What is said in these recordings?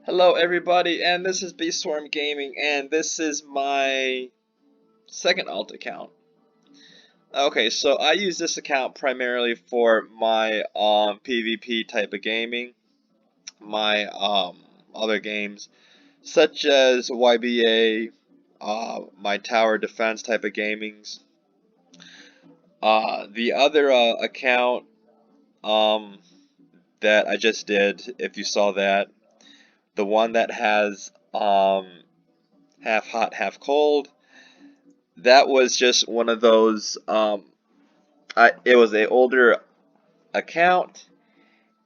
Hello everybody, and this is Beastorm Gaming, and this is my second alt account. Okay, so I use this account primarily for my PvP type of gaming, my other games such as YBA, my tower defense type of gamings. The other account um that I just did, if you saw that, the one that has half hot, half cold. That was just one of those. It was a older account,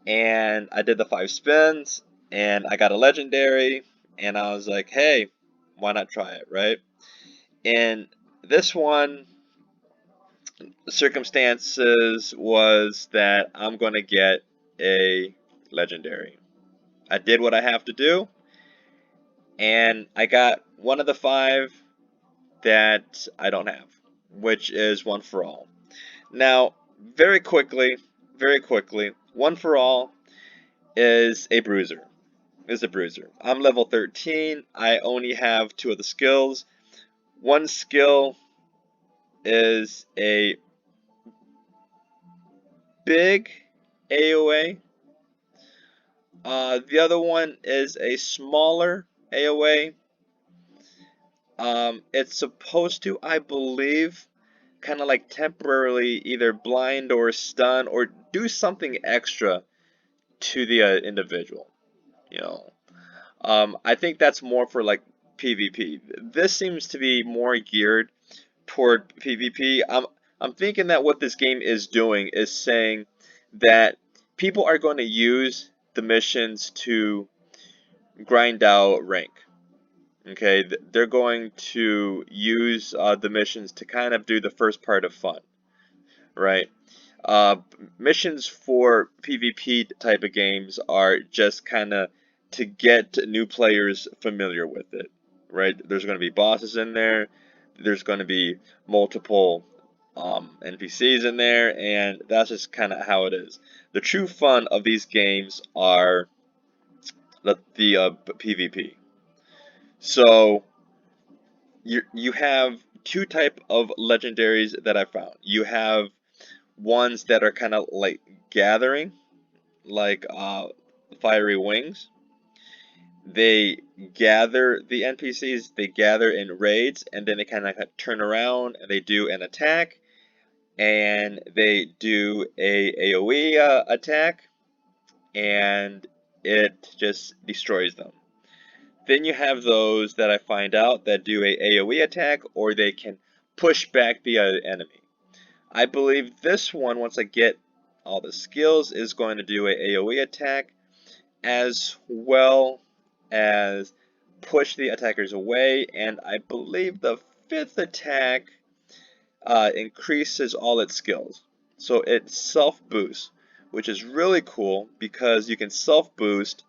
and I did the 5 spins, and I got a legendary, and I was like, hey, why not try it, right? And this one, the circumstances was that I'm gonna get a legendary. I did what I have to do, and I got one of the 5 that I don't have, which is one for all. Now, very quickly, one for all is a bruiser. I'm level 13. I only have 2 of the skills. One skill is a big AoA. The other one is a smaller AoA. It's supposed to, I believe, kind of like temporarily either blind or stun or do something extra to the individual. You know, I think that's more for like PvP. This seems to be more geared toward PvP. I'm thinking that what this game is doing is saying that people are going to use the missions to grind out rank. Okay, they're going to use the missions to kind of do the first part of fun, right? Uh, Missions for PvP type of games are just kind of to get new players familiar with it, right? There's going to be bosses in there, there's going to be multiple NPCs in there, and that's just kind of how it is. The true fun of these games are the PvP. So you have 2 type of legendaries that I found. You have ones that are kind of like gathering, like fiery wings. They gather the NPCs, they gather in raids, and then they kind of turn around and they do an attack, and they do a AoE attack, and it just destroys them. Then you have those that I find out that do a AoE attack, or they can push back the enemy. I believe this one, once I get all the skills, is going to do a AoE attack as well as push the attackers away, and I believe the 5th attack increases all its skills. So it self boosts, which is really cool because you can self boost,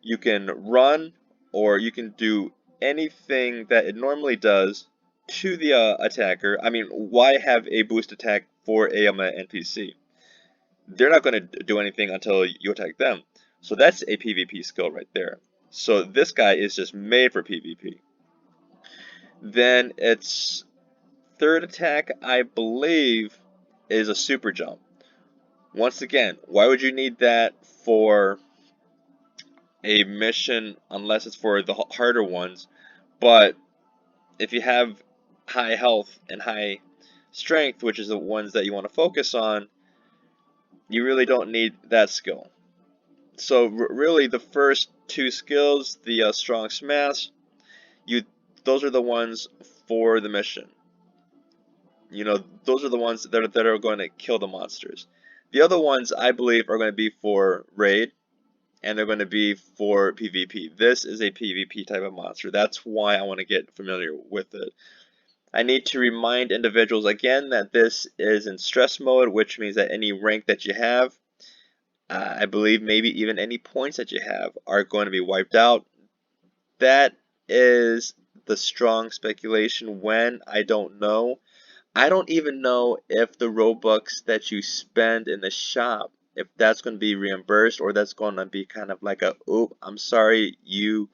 you can run, or you can do anything that it normally does to the attacker. I mean, why have a boost attack for a NPC? They're not going to do anything until you attack them. So that's a PvP skill right there. So this guy is just made for PvP. Then its 3rd attack, I believe, is a super jump. Once again, why would you need that for a mission unless it's for the harder ones? But if you have high health and high strength, which is the ones that you want to focus on, you really don't need that skill. So really, the first 2 skills, the strong smash, you those are the ones for the mission. You know, those are the ones that are going to kill the monsters. The other ones, I believe, are going to be for raid, and they're going to be for PvP. This is a PvP type of monster. That's why I want to get familiar with it. I need to remind individuals again that this is in stress mode, which means that any rank that you have, I believe maybe even any points that you have, are going to be wiped out. That is the strong speculation. When, I don't know. I don't even know if the Robux that you spend in the shop if that's going to be reimbursed or that's going to be kind of like a, oop, I'm sorry you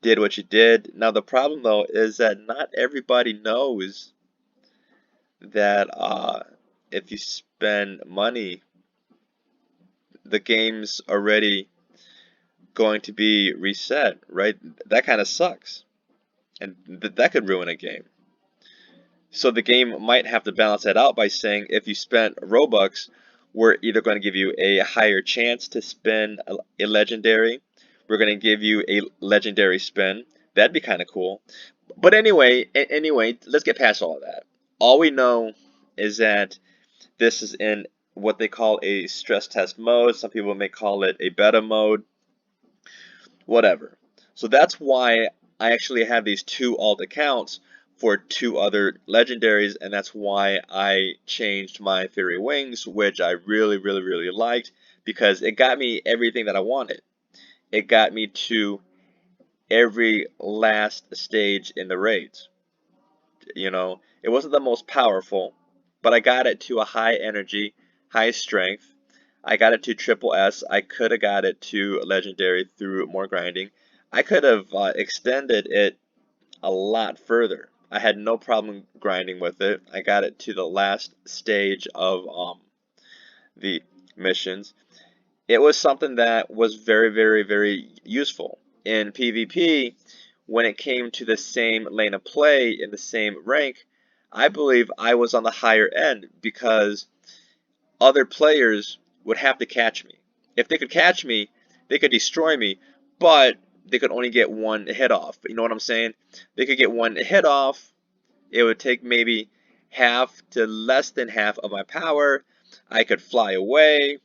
did what you did. Now the problem though is that not everybody knows that if you spend money, the game's already going to be reset, right? That kind of sucks, and that could ruin a game. So the game might have to balance that out by saying if you spent Robux, we're either going to give you a higher chance to spin a legendary, we're going to give you a legendary spin. That'd be kind of cool. But anyway, let's get past all of that. All we know is that this is in what they call a stress test mode. Some people may call it a beta mode, whatever. So that's why I actually have these two alt accounts for two other legendaries, and that's why I changed my Fairy Wings, which I really liked, because it got me everything that I wanted. It got me to every last stage in the raids. You know, it wasn't the most powerful, but I got it to a high energy, high strength. I got it to triple S. I could have got it to legendary through more grinding. I could have extended it a lot further. I had no problem grinding with it. I got it to the last stage of the missions. It was something that was very useful. In PvP, when it came to the same lane of play in the same rank, I believe I was on the higher end because other players would have to catch me. If they could catch me, they could destroy me, but they could only get one hit off. You know what I'm saying? They could get one hit off. It would take maybe half to less than half of my power. I could fly away.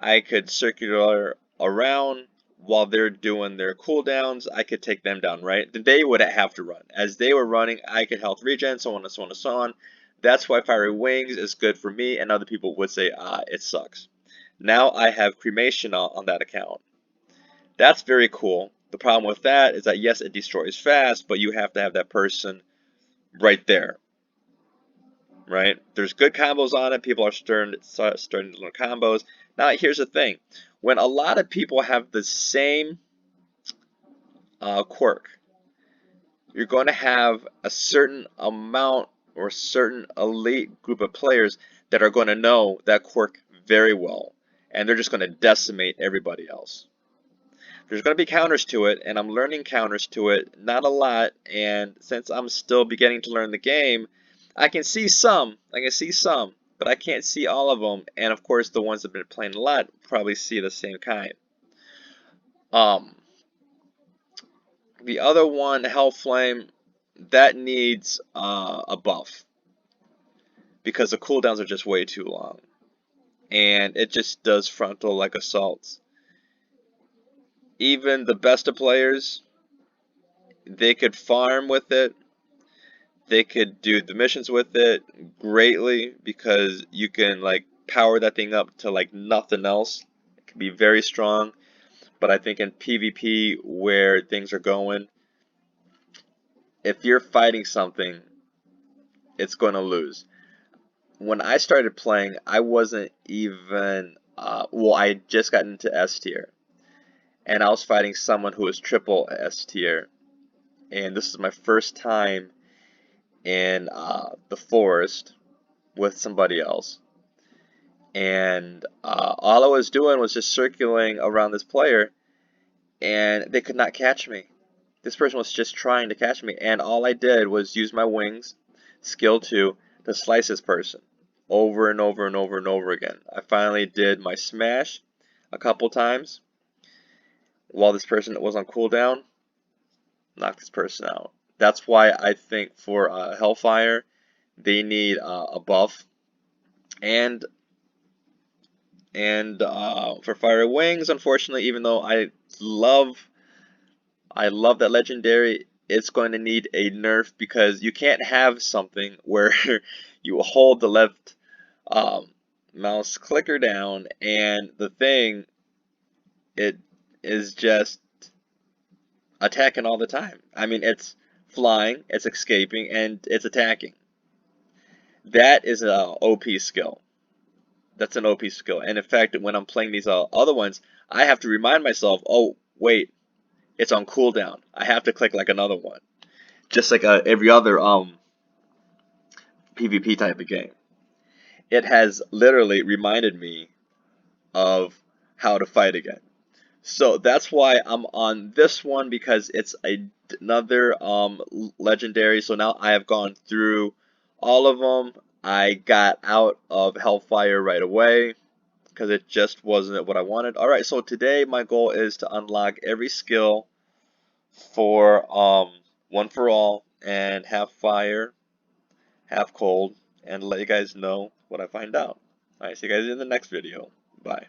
I could circular around while they're doing their cooldowns. I could take them down, right? Then they would have to run. As they were running, I could health regen, so on and so on and so on. That's why Fiery Wings is good for me, and other people would say, it sucks. Now I have cremation on that account. That's very cool. The problem with that is that yes, it destroys fast, but you have to have that person right there, right? There's good combos on it. People are starting to learn combos. Now, here's the thing. When a lot of people have the same quirk, you're going to have a certain amount or certain elite group of players that are going to know that quirk very well, and they're just going to decimate everybody else. There's going to be counters to it, and I'm learning counters to it, not a lot, and since I'm still beginning to learn the game, I can see some, but I can't see all of them, and of course the ones that have been playing a lot probably see the same kind. Um, the other one, Hellflame, that needs a buff, because the cooldowns are just way too long, and it just does frontal like assaults. Even the best of players, they could farm with it. They could do the missions with it greatly because you can like power that thing up to like nothing else. It can be very strong, but I think in PvP where things are going, if you're fighting something, it's going to lose. When I started playing, I wasn't even well, I had just gotten into S tier, and I was fighting someone who was triple S tier, and this is my first time in the forest with somebody else. And all I was doing was just circling around this player, and they could not catch me. This person was just trying to catch me, and all I did was use my wings, skill 2, to slice this person over and over and over and over again. I finally did my smash a couple times while this person was on cooldown, knocked this person out. That's why I think for Hellfire, they need a buff, and for Fire Wings, unfortunately, even though I love that legendary, it's going to need a nerf because you can't have something where you hold the left mouse clicker down and the thing, it is just attacking all the time. I mean, it's flying, it's escaping, and it's attacking. That is a OP skill. That's an OP skill. And in fact, when I'm playing these other ones, I have to remind myself, oh wait, it's on cooldown. I have to click like another one, just like every other PvP type of game. It has literally reminded me of how to fight again. So that's why I'm on this one, because it's another legendary. So now I have gone through all of them. I got out of Hellfire right away because it just wasn't what I wanted. Alright, so today my goal is to unlock every skill for one for all and have fire, have cold, and let you guys know what I find out. Alright, see you guys in the next video. Bye.